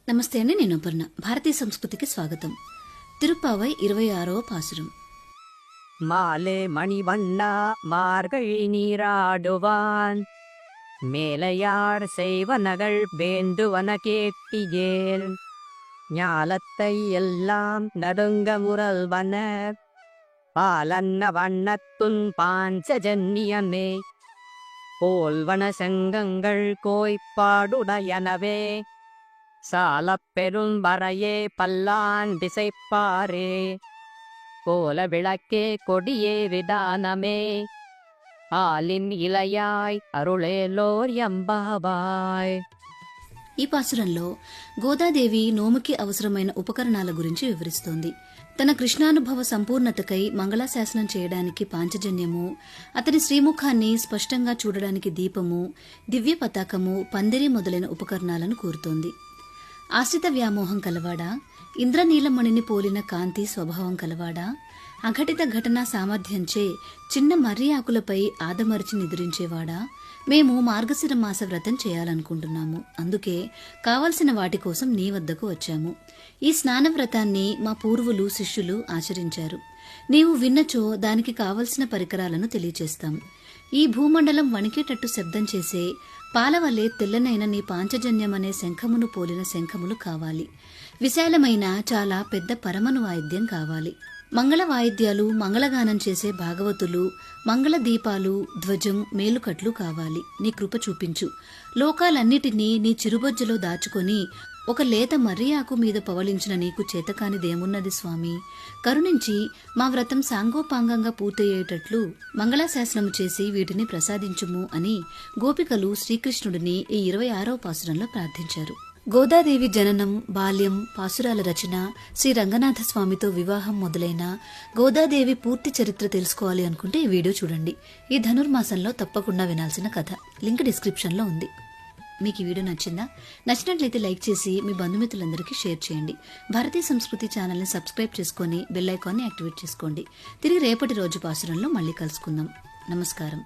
నమస్తే అండి, నేను అపర్ణ. భారతీయ సంస్కృతికి స్వాగతం. తిరుప్పావై 26వ పాసురం. மாலே மணிவண்ணா மார்கழி நீராடுவான் மேலையார் செய்வனகள் வேண்டுவன கேட்டியேல் ஞாலத்தை எல்லாம் நடுங்க முரல்வன பாலன்ன வண்ணத்துன் பாஞ்சஜன்னியமே போல்வன செங்கங்கள் கோய்ப்பாடுடையனவே சாலப் பெரும்பறையே பல்லான் திசைப்பாரே கோல விளக்கே கொடியே விதானமே ஆலின் இலையாய் అరుళేలోర్ యంబాబాయ్. ఈ పాసురంలో గోదాదేవి నోముకి అవసరమైన ఉపకరణాల గురించి వివరిస్తోంది. తన కృష్ణానుభవ సంపూర్ణతకై మంగళాశాసనం చేయడానికి పాంచజన్యము, అతని శ్రీముఖాన్ని స్పష్టంగా చూడడానికి దీపము, దివ్య పతాకము, పందిరి మొదలైన ఉపకరణాలను కోరుతోంది. ఆశ్రిత వ్యామోహం కలవాడా, ఇంద్రనీలమణిని పోలిన కాంతి స్వభావం కలవాడా, అఘటిత ఘటనా సామర్థ్యంచే చిన్న మర్రి ఆకులపై ఆదమరిచి నిద్రించేవాడా, మేము మార్గశిర మాస వ్రతం చేయాలనుకుంటున్నాము. అందుకే కావలసిన వాటి కోసం నీ వద్దకు వచ్చాము. ఈ స్నాన వ్రతాన్ని మా పూర్వులు శిష్యులు ఆచరించారు. నీవు విన్నచో దానికి కావలసిన పరికరాలను తెలియచేస్తాం. ఈ భూమండలం వణికేటట్టు శబ్దం చేసే పాలవలే తెల్లనైన నీ పాంచజన్యమనే శంఖమును పోలిన శంఖములు కావాలి. విశాలమైన చాలా పెద్ద పరమను వాయిద్యం కావాలి. మంగళ వాయిద్యాలు, మంగళగానం చేసే భాగవతులు, మంగళ దీపాలు, ధ్వజం, మేలుకట్లు కావాలి. నీ కృప చూపించు. లోకాలన్నిటినీ నీ చిరుబొజ్జలో దాచుకొని ఒక లేత మర్రి ఆకు మీద పవళించిన నీకు చేతకానిదేమున్నది స్వామి? కరుణించి మా వ్రతం సాంగోపాంగంగా పూర్తయ్యేటట్లు మంగళాశాసనము చేసి వీటిని ప్రసాదించుము అని గోపికలు శ్రీకృష్ణుడిని ఈ 26వ పాసురంలో ప్రార్థించారు. గోదాదేవి జననం, బాల్యం, పాసురాల రచన, శ్రీ రంగనాథ స్వామితో వివాహం మొదలైన గోదాదేవి పూర్తి చరిత్ర తెలుసుకోవాలి అనుకుంటే ఈ వీడియో చూడండి. ఈ ధనుర్మాసంలో తప్పకుండా వినాల్సిన కథ. లింక్ డిస్క్రిప్షన్లో ఉంది. మీకు ఈ వీడియో నచ్చిందా? నచ్చినట్లయితే లైక్ చేసి మీ బంధుమిత్రులందరికీ షేర్ చేయండి. భారతీయ సంస్కృతి ఛానల్ని సబ్స్క్రైబ్ చేసుకుని బెల్ ఐకాన్ని యాక్టివేట్ చేసుకోండి. తిరిగి రేపటి రోజు పాసురంలో మళ్ళీ కలుసుకుందాం. నమస్కారం.